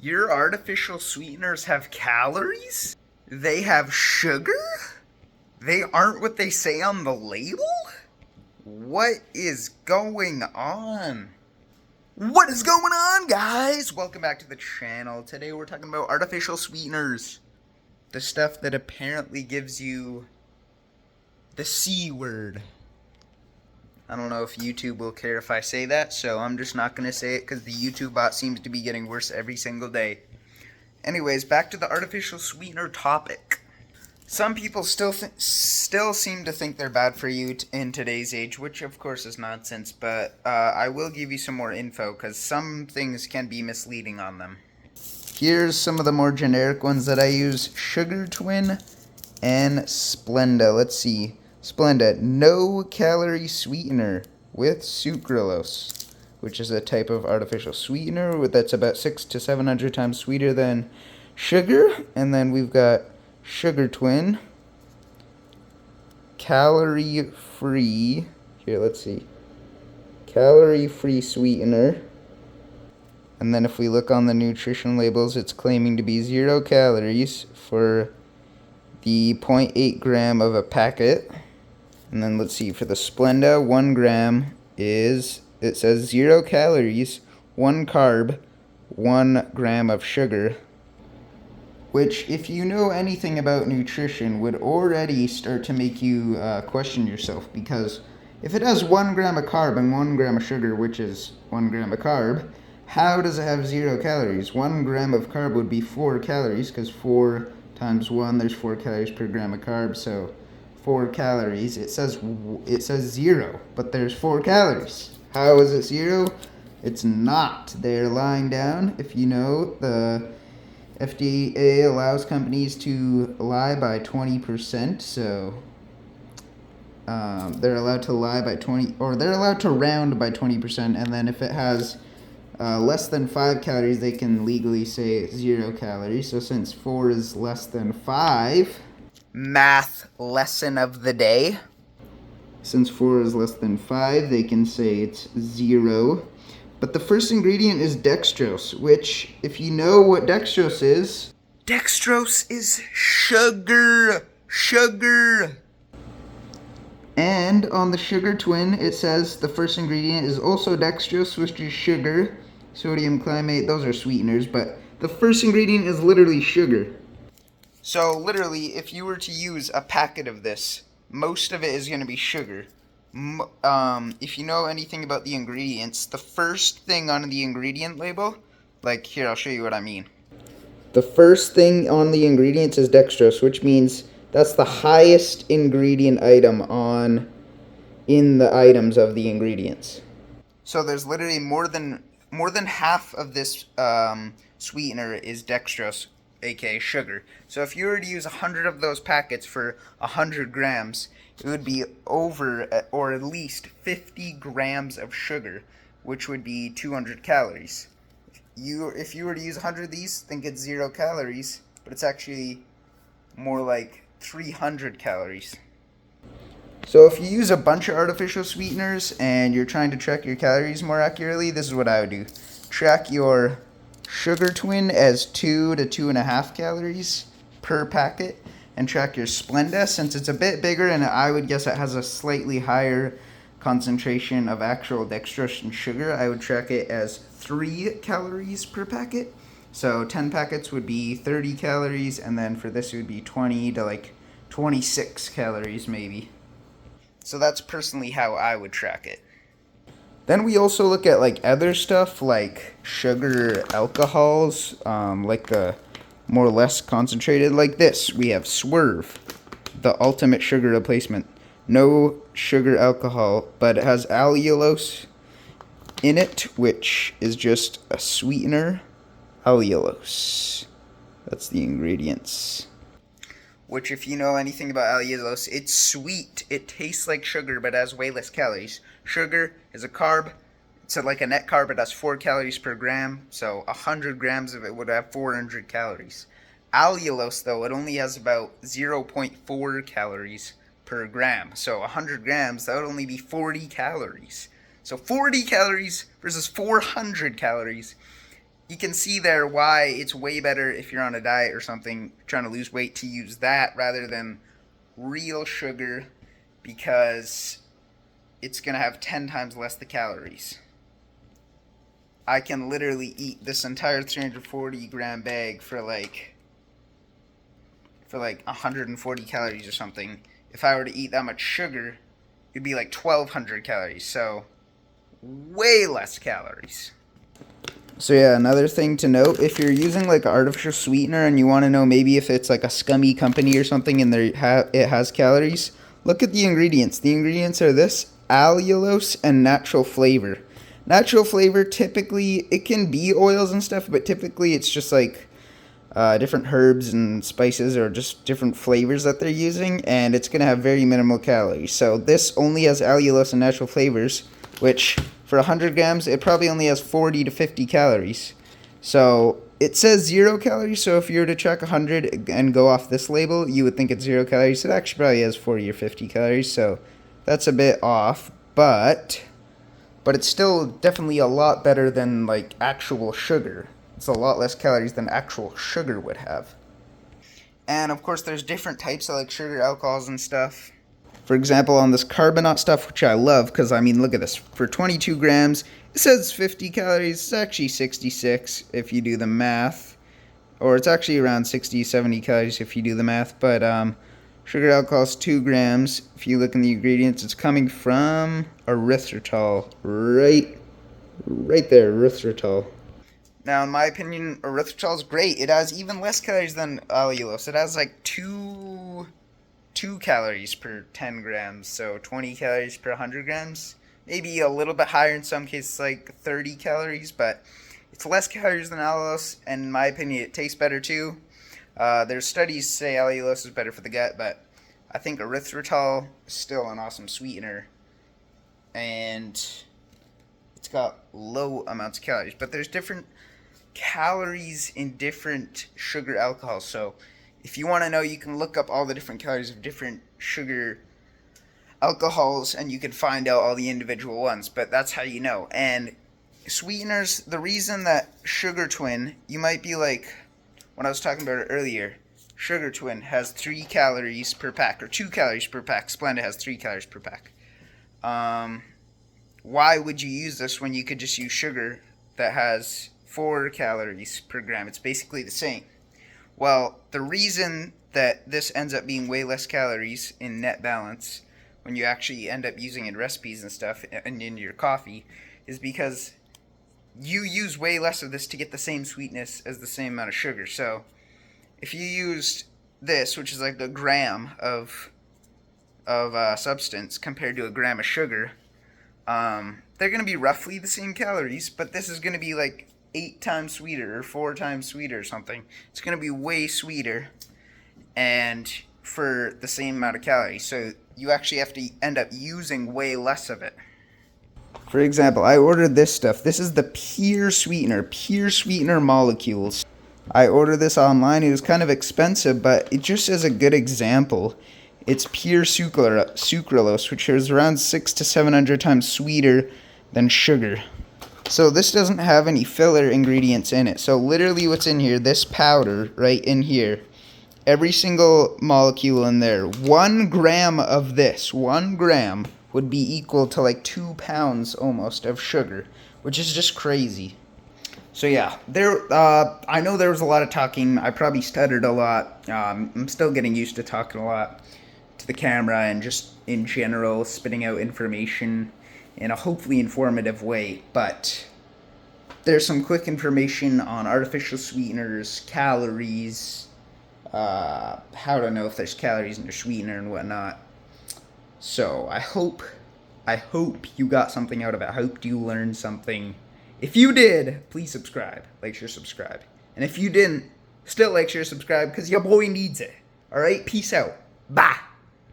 Your artificial sweeteners have calories? They have sugar? They aren't what they say on the label? What is going on? What is going on, guys? Welcome back to the channel. Today we're talking about artificial sweeteners. The stuff that apparently gives you the C word. I don't know if YouTube will care if I say that, so I'm just not going to say it because the YouTube bot seems to be getting worse every single day. Anyways, back to the artificial sweetener topic. Some people still seem to think they're bad for you in today's age, which of course is nonsense, but I will give you some more info because some things can be misleading on them. Here's some of the more generic ones that I use. Sugar Twin and Splenda. Let's see. Splenda, no calorie sweetener with sucralose, which is a type of artificial sweetener that's about 600 to 700 times sweeter than sugar. And then we've got Sugar Twin, calorie free. Here, let's see. Calorie free sweetener. And then if we look on the nutrition labels, it's claiming to be 0 calories for the 0.8 gram of a packet. And then let's see, for the Splenda, 1 gram is, it says 0 calories, 1 carb, 1 gram of sugar. Which, if you know anything about nutrition, would already start to make you question yourself. Because if it has 1 gram of carb and 1 gram of sugar, which is 1 gram of carb, how does it have 0 calories? 1 gram of carb would be 4 calories, because 4 times 1, there's 4 calories per gram of carb, so 4 calories. It says 0, but there's 4 calories. How is it 0? It's not. They're lying down. If you know, the FDA allows companies to lie by 20%, so they're allowed to lie by 20, or they're allowed to round by 20%, and then if it has less than 5 calories, they can legally say 0 calories. So since 4 is less than 5, math lesson of the day. Since 4 is less than 5, they can say it's 0. But the first ingredient is dextrose, which, if you know what dextrose is sugar. Sugar. And on the Sugar Twin, it says the first ingredient is also dextrose, which is sugar. Sodium climate, those are sweeteners, but the first ingredient is literally sugar. So literally, if you were to use a packet of this, most of it is going to be sugar. If you know anything about the ingredients, the first thing on the ingredient label, like here, I'll show you what I mean. The first thing on the ingredients is dextrose, which means that's the highest ingredient item in the items of the ingredients. So there's literally more than half of this sweetener is dextrose, aka sugar. So if you were to use 100 of those packets for 100 grams, it would be over, or at least 50 grams of sugar, which would be 200 calories. If you were to use 100 of these, think it's 0 calories, but it's actually more like 300 calories. So if you use a bunch of artificial sweeteners and you're trying to track your calories more accurately, this is what I would do. Track your Sugar Twin as 2 to 2.5 calories per packet, and track your Splenda, since it's a bit bigger and I would guess it has a slightly higher concentration of actual dextrose and sugar. I would track it as 3 calories per packet. So 10 packets would be 30 calories, and then for this it would be 20 to like 26 calories maybe. So that's personally how I would track it. Then we also look at like other stuff like sugar alcohols, like the more or less concentrated, like this. We have Swerve, the ultimate sugar replacement. No sugar alcohol, but it has allulose in it, which is just a sweetener. Allulose. That's the ingredients. Which, if you know anything about allulose, it's sweet. It tastes like sugar, but has way less calories. Sugar is a carb. It's like a net carb. It has 4 calories per gram. So 100 grams of it would have 400 calories. Allulose, though, it only has about 0.4 calories per gram. So 100 grams, that would only be 40 calories. So 40 calories versus 400 calories. you can see there why it's way better if you're on a diet or something, trying to lose weight, to use that rather than real sugar, because it's going to have 10 times less the calories. I can literally eat this entire 340 gram bag for like 140 calories or something. If I were to eat that much sugar, it'd be like 1200 calories, so way less calories. So yeah, another thing to note, if you're using like an artificial sweetener and you want to know maybe if it's like a scummy company or something and it has calories, look at the ingredients. The ingredients are this: allulose and natural flavor. Natural flavor, typically, it can be oils and stuff, but typically it's just like different herbs and spices or just different flavors that they're using, and it's going to have very minimal calories. So this only has allulose and natural flavors, which for 100 grams, it probably only has 40 to 50 calories. So it says 0 calories, so if you were to track 100 and go off this label, you would think it's 0 calories. It actually probably has 40 or 50 calories, so that's a bit off, but it's still definitely a lot better than like actual sugar. It's a lot less calories than actual sugar would have. And of course there's different types of like sugar alcohols and stuff. For example, on this carbonate stuff, which I love, because I mean, look at this. For 22 grams, it says 50 calories. It's actually 66 if you do the math. Or it's actually around 60, 70 calories if you do the math. But sugar alcohol is 2 grams. If you look in the ingredients, it's coming from erythritol. Right there, erythritol. Now, in my opinion, erythritol is great. It has even less calories than allulose. It has like 2 calories per 10 grams, so 20 calories per 100 grams. Maybe a little bit higher in some cases, like 30 calories, but it's less calories than allulose, and in my opinion, it tastes better too. There's studies say allulose is better for the gut, but I think erythritol is still an awesome sweetener, and it's got low amounts of calories. But there's different calories in different sugar alcohols, so if you want to know, you can look up all the different calories of different sugar alcohols and you can find out all the individual ones, but that's how you know. And sweeteners, the reason that Sugar Twin, you might be like, when I was talking about it earlier, Sugar Twin has 3 calories per pack, or 2 calories per pack. Splenda has 3 calories per pack. Why would you use this when you could just use sugar that has 4 calories per gram? It's basically the same. Well, the reason that this ends up being way less calories in net balance when you actually end up using it in recipes and stuff and in your coffee is because you use way less of this to get the same sweetness as the same amount of sugar. So if you used this, which is like a gram of substance compared to a gram of sugar, they're going to be roughly the same calories, but this is going to be like 8 times sweeter or 4 times sweeter or something. It's going to be way sweeter and for the same amount of calories. So you actually have to end up using way less of it. For example, I ordered this stuff. This is the pure sweetener molecules. I ordered this online. It was kind of expensive, but it just as a good example, it's pure sucralose, which is around 600 to 700 times sweeter than sugar. So this doesn't have any filler ingredients in it. So literally what's in here, this powder right in here, every single molecule in there, 1 gram of this, 1 gram would be equal to like 2 pounds almost of sugar, which is just crazy. So yeah, I know there was a lot of talking. I probably stuttered a lot. I'm still getting used to talking a lot to the camera and just in general spitting out information in a hopefully informative way, but there's some quick information on artificial sweeteners, calories, how to know if there's calories in your sweetener and whatnot. So I hope you got something out of it. I hope you learned something. If you did, please subscribe, like, share, subscribe. And if you didn't, still like, share, subscribe, because your boy needs it. Alright, peace out. Bye.